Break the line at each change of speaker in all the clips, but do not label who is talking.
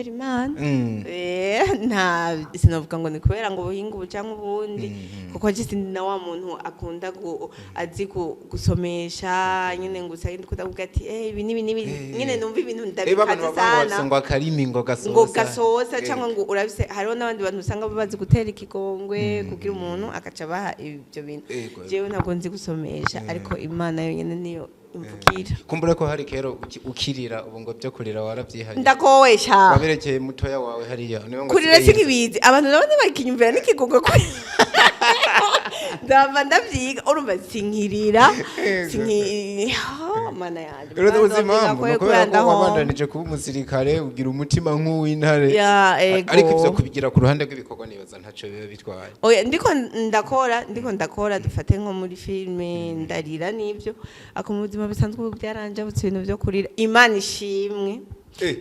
kubera imana nta sinavuga ngo ni kubera ngo ubuhinga ubu cyangwa ubundi kuko je sindi na wa muntu akunda azi gusomesha nyine ngo usanga kudavuga ati ibi nibi nyine numva ibintu ndabikaza sana
ngo akarimi ngo gasosa
cyangwa ngo urabise hariho n'abandi bantu usanga bazi gutera ikigongwe kugira umuntu akaca baha ibyo bintu jewe ntabwo nzi gusomesha ariko imana yonyine niyo imvugira
kumbure ko hari kero ukirira ubu ngo byo kurira waravyihaye
ndakowesha
waberekeye mutoya wawe hariya niyo ngo
kurira sikibizi abantu nabone bakinyumvira n'ikigongwe kuri ndavyiga urumva sinkirira mana yanje
rero ubuzima kubera ko wabandanije kuba umusirikare ugira umutima nk'uw'intare ariko ivyo kubigira ku ruhande rw'ibikorwa nibaza ntaco biba bitwaye
oya ndiko ndakora dufate nko muri filme ndarira n'ivyo ako mu buzima bisanzwe ubu byaranjabutse ibintu vyo kurira imana ishimwe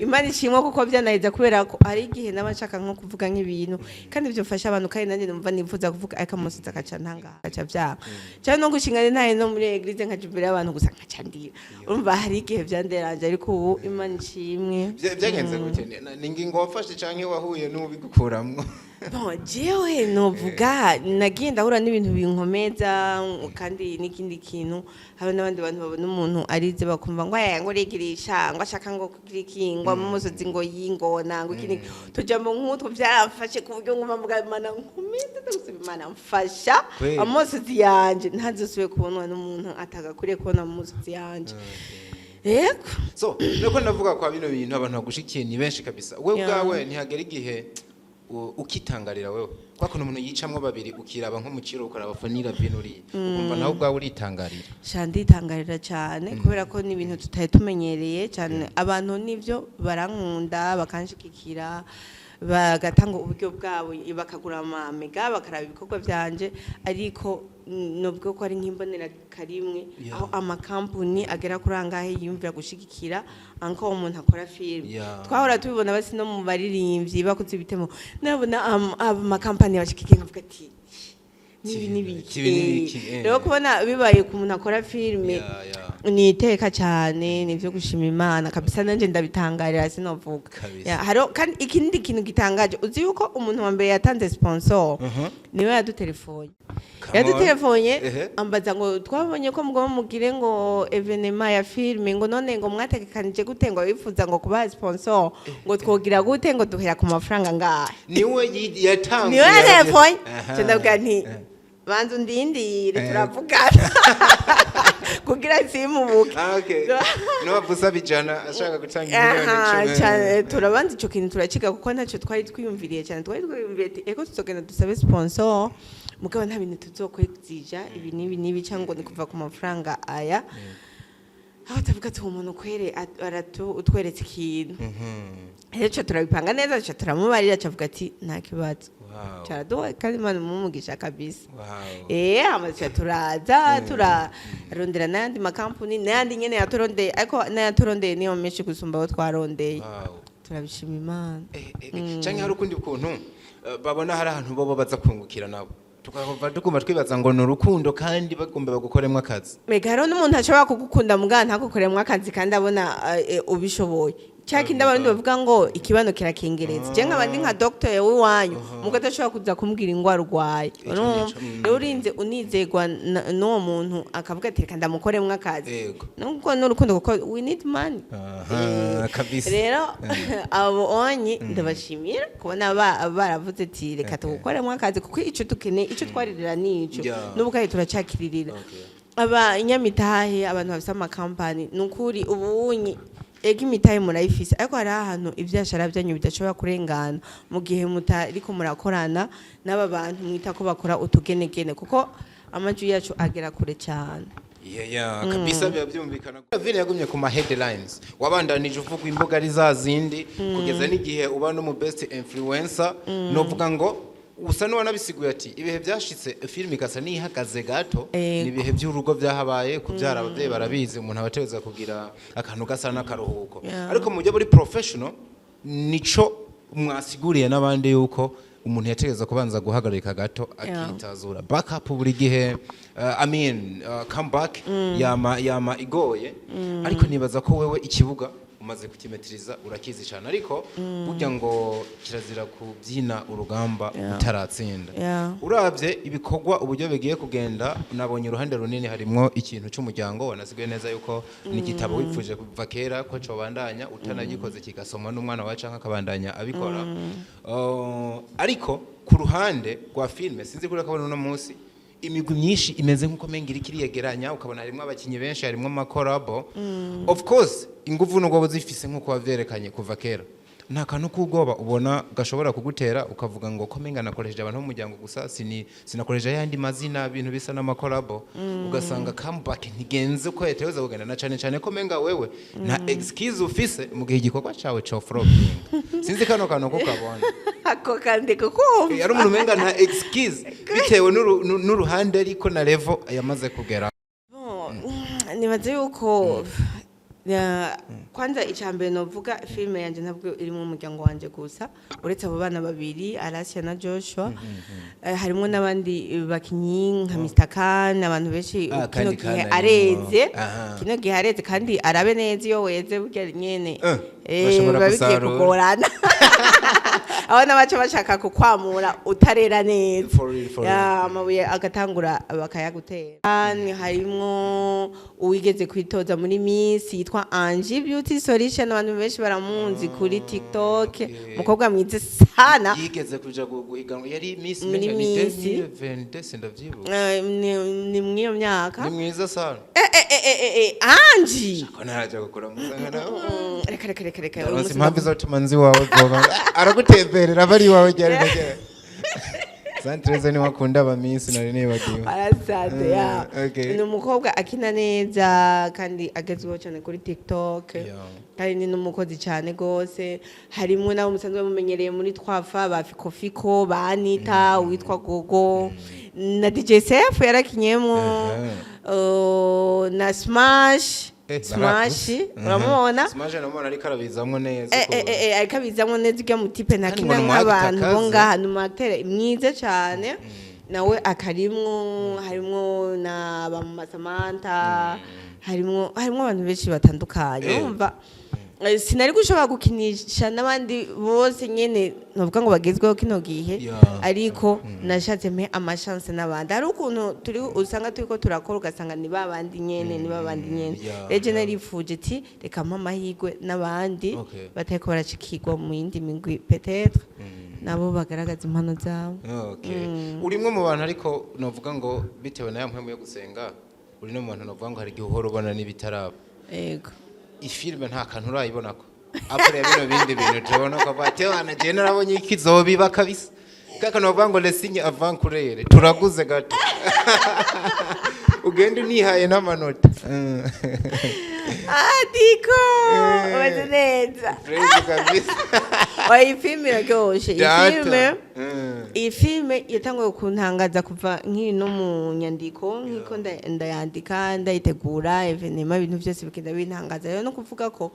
imana ishimwe kuko byanaheza kubera ko hari igihe n'abashaka nko kuvuga nk'ibintu kandi byo fasha abantu kandi nanjye numva nifuza kuvuga ariko amusiza akaca ntanga akaca byanga cyane no gushingana ntaye no muri eglise nkaje imbere y'abantu gusa nkaca ndira urumva hari igihe byanderanje ariko ubu imana ishimwe
byagenze gute ningingo wafashe canke wahuye n'ubigukuramwo
jewe novuga nagiye ndahura n'ibintu binkomeza kandi n'ikindi kintu hari n'abandi bantu babona umuntu arize bakumva ngo ngo rigirisha ngo ashaka ngo kugira ikingwa mu musozi ngo yingona ngo ikindi tujambo nk'utwo byarafashe ku buryo nguma mvuga Imana nkumite ndagusaba Imana mfasha amusozi yanje ntazisubiye kubonwa n'umuntu atagakuriye kubona mu musozi yanje yego
so nuko ndavuga kwa bino bintu abantu bagushikiye ni benshi kabisa wewe ubwawe ntihagera igihe ukitangarira wewe kwako umuntu yicamwe babiri ukiraba nko mu kiro ukaraba fanira binuri ukumva nawe ubwawe uritangarira
nditangarira cyane kubera ko ni ibintu tutaye tumenyereye cyane abantu nivyo barankunda bakanshikikira bagatanga uburyo bwabo bakagura amamega bakaraba ibikorwa byanje ariko nubwo ko ari nk'imbonera karimwe aho amakampuni agera kuri angahe yumvira gushigikira anko umuntu akora film twahora tubibona basi no mu baririmbyi bakuze ibitemo nabona amakampani bashikikiye nkavuga ati nibi rero kubona bibaye ku muntu akora filme ni iteka cyane nivyo gushima Imana kabisa nanje ndabitangarira sinovuga haro kandi ikindi kintu gitangaje uzi yuko umuntu wa mbere yatanze sponsor niwe yadutelefone ambaza ngo twabonye ko mugomba mugire ngo evenement ya filme ngo none ngo mwategekanije gute ngo bifuza ngo kuba sponsor ngo twogira gute ngo duhera ku mafaranga ngahe
niwe yatanze
niwe telefone cyandabwa nti banzu ndindire turavugana kugira simubuke
no bavuza bijana ashaka gutanga miliyoni 10
turabanza ico kintu turaciga kuko ntacyo twari twiyumviriye cyane twari twiyumviriye eko tuzogenda dusabe sponsor mugabo nta bintu tuzokwexija ibi nibi cyangwa ni kuva ku mafaranga aya aho tavuga ati umuntu kwere utweretse ikintu rero turabipanga neza turamubarira cavuga ati nta kibazo cyaraduha kandi Imana mumugisha kabisa amaze turaza turarondera n'andi makampuni n'andi nyene yaturondeye ariko n'yaturondeye niyo menshi gusumba abo twarondeye turabishima Imana
canke hari ukundi kuntu babona hari ahantu bo baza kungukira nabo tukava tugomba twibaza ngo no rukundo kandi bagomba bagukoremwa akazi
mega haro n'umuntu ashobora kugukunda mugana ntagukoremwa akazi kandi abona ubishoboye cyaki ndabandi bavuga ngo ikibano kirakengereza je nkabandi nka doctor yewe wanyu mugata ashobora kuza kumbwira ingwara urwaye rero urinze unizegwa n'uwo muntu akavuga ati reka ndamukoremwa akazi nuko n'urukundo kuko we need money
kabisa
rero abo onyi ndabashimira kubona baravuze ati reka tugukoremwa akazi kuko ico tukene ico twaririra nico n'ubukaye turacakiririra aba inyamitahe abantu bafite amakampani nukuri ubunyi ega imitahe murayifise ariko hari ahantu ivyashara byanyu bidashobora kurengana mu gihe mutariko murakorana n'aba bantu mwita ko bakora utugenegene kuko amaju yacu agera kure cyane
kabisa byumvikana vile yagumye ku ma headlines wabandanije uvuga imbuga ari za zindi kugeza n'igihe uba no mu best influencer novuga ngo usa n'uwanabisiguye ati ibihe byashitse film ikasa nihagaze gato nibihe by'urugo byahabaye kubyara abavyeyi barabizi umuntu abateza kugira akantu gasa n'akaruhuko ariko mu byo buri professional nico mwasiguriye n'abandi yuko umuntu yategeza kubanza guhagarika gato akitazura backup buri gihe comeback yama igoye ariko nibaza ko wewe ikibuga umaze kukimetiriza urakizi cyane ariko burya ngo kirazira kubyina urugamba utaratsinda urabye ibikorwa uburyo bigiye kugenda nabonye uruhande runini harimo ikintu cy'umuryango wanasigaye neza yuko n'igitabo wipfuje kuva kera ko cobandanya utanagikoze kigasomwa n'umwana wawe canke akabandanya abikora ariko ku ruhande rwa filme sinzi kuri akabona uno munsi imigwi myinshi imeze nkuko mengira ikiriyegeranya ukabona harimo abakinyi benshi harimo amakorabo of course inguvu n'ubwo zifise nkuko wavyerekanye kuva kera nta kantu k'ubwoba ubona gashobora kugutera ukavuga ngo ko menga nakoresheje abantu b'umuryango gusa sinakoresheje yandi mazina ibintu bisa n'amakorabo ugasanga comeback ntigenze uko yateweza kugenda na cyane ko menga wewe nta excuse ufise mu gihe igikorwa cawe cyo flopping sinzi kano kantu ko kabona
ako kandi kuko
yari umuntu menga nta excuse bitewe n'uruhande ariko na level yamaze kugera
nibaze yuko kwanza icambere novuga filme yanje ntabwo iri mu muryango wanje gusa uretse abo bana babiri Alasia na Joshua harimo nabandi bakinyi nka Mr Khan abantu benshi kino gihe areze kandi arabe neza iyo weze burya nyene babigiye kugorana abana baca bashaka kukwamura utarera neza amabuye agatangura bakayagutera harimo uwigeze kwitoza muri Miss yitwa Angie Beauty Solution abantu benshi baramunzi kuri TikTok mukobwa mwize sana
yigeze kuja guhiganwa yari Miss
ni mwiyo myaka
ni mwiza sana
Angie
ko naraje gukora musangana
reka
umunsi mpamvu zotuma nzi wawe aragutemberera bari wawe cyane cyane Santreze ni wakunda ba Miss nari nibagiwe
arasate ni umukobwa akina neza kandi agezweho cyane kuri TikTok kandi ni n'umukozi cyane gose harimo nabo musanzwe mumenyereye muri Twafa ba Fikofiko ba Anita witwa Gogo na DJ Sef yarakinyemo na Smash uramubona
Smash namubona ariko arabizamwo neza
ariko abizamwo neza ujya mu tipe ntakina nk'abantu bo ngaha ni umuacteur mwiza cyane nawe akarimwo harimo na ba Mama Samantha harimo abantu benshi batandukanye umva sinari gushobora gukinisha n'abandi bose nyene novuga ngo bagezweho kino gihe ariko nashatse mpe amachance n'abandi hari ukuntu turi usanga turiko turakora ugasanga ni babandi nyene eje narifuje ati reka mpa amahirwe n'abandi batariko baracikirwa mu yindi migwi peut-être nabo bagaragaza impano zabo
urimwe mu bantu ariko novuga ngo bitewe na yampwe yo gusenga uri no mu bantu novuga ngo hari igihe uhora ubona n'ibitaraba
yego
ifilme nta kantu urayibona ko apre bino bindi bintu tubona ko batewana je narabonye ikizobiba kabisa kaka novuga ngo lesinye avant kurere turaguze gato ugende nihaye n'amanota
Diko waze neza
kabisa
filme iragoshe ifilme yatanguye kuntangaza kuva nkino mu nyandiko nkiko ndayandika ndayitegura evenema ibintu byose bikenda bintangaza rero no kuvuga ko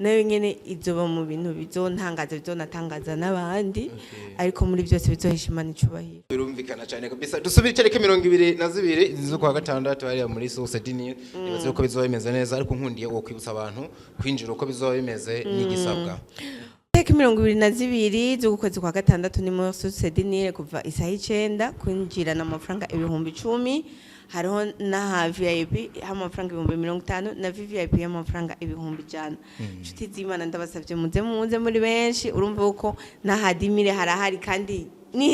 nayo nyene izoba mu bintu bizontangaza bizonatangaza n'abandi ariko muri byose bizohishimana icubahiro
birumvikana cyane kabisa dusubire cyareke 22 zo kwa gatandatu hariya muri Source Dini nibaze uko bizoba bimeze neza ariko nkundiye wo kwibutsa abantu kwinjira uko bizoba bimeze n'igisabwa
Tariki 22 z'ukwezi kwa gatandatu ni muri Source Dini kuva isaha 9 kwinjira n'amafaranga 10,000 hariho na VIP amafaranga 50,000 na VIP amafaranga 100,000 nshuti z'Imana ndabasavye muze muri benshi urumva uko na hadimire harahari kandi ni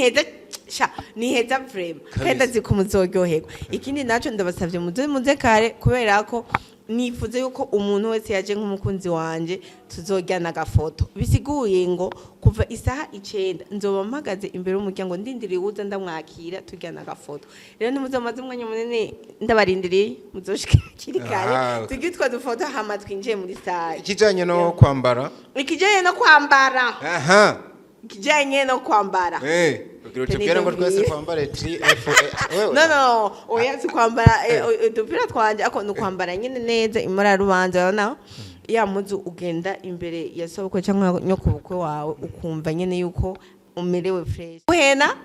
heza frame heza zikumuzoryoherwa ikindi naco ndabasavye muze kare kubera ko nifuze yuko umuntu wese yaje nk'umukunzi wanje tuzojyana agafoto bisiguye ngo kuva isaha 9 nzoba mpagaze imbere y'umuryango ndindiriye uza ndamwakira tujyana agafoto rero ntimuzomaze umwanya munini ndabarindiriye muzoshikira kiri kare tugitwa dufoto hama twinjiye muri salle
ikijanye no kwambara
ikijanye no kwambara
tubwira ngo twese kwambare 3F
no oya si kwambara dupira twanje ako no kwambara nyine neza imara rubanza urabona ya muzu ugenda imbere ya sobukwe cyangwa nyokobukwe wawe ukumva nyine yuko umerewe fresh uhena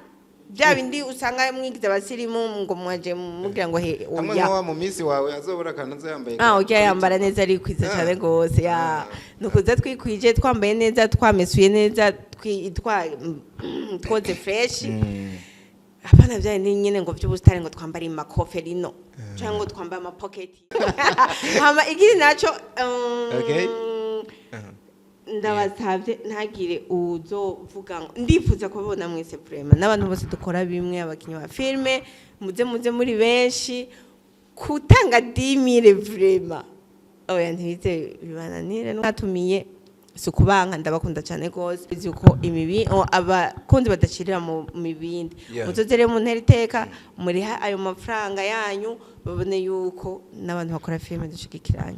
bya bindi usanga mwigize abasirimu ngo mwaje mugira ngo he
hamwe nko mu minsi wawe azobura akantu azayambaye
ujya yambara neza ari kwiza cyane gose ya nukuza twikwije twambaye neza twamesuye neza twoze fresh apana bya nyine ngo by'ubustari ngo twambare makofe rino cyangwa ngo twambaye ama pocket hama igiri naco
okay
ndabasabye ntagire uzovuga ngo ndifuza kubona mwese vraiment n'abantu bose dukora bimwe abakinyi ba filme muze muri benshi kutanga 10,000 vraiment oya ntibize bibananire natumiye sukubanka ndabakunda cyane gose uko imibi abakundi badashirira mu mibindi muzozere mu nteriteka muri ayo mafaranga yanyu babone yuko n'abantu bakora filme dushigikiranye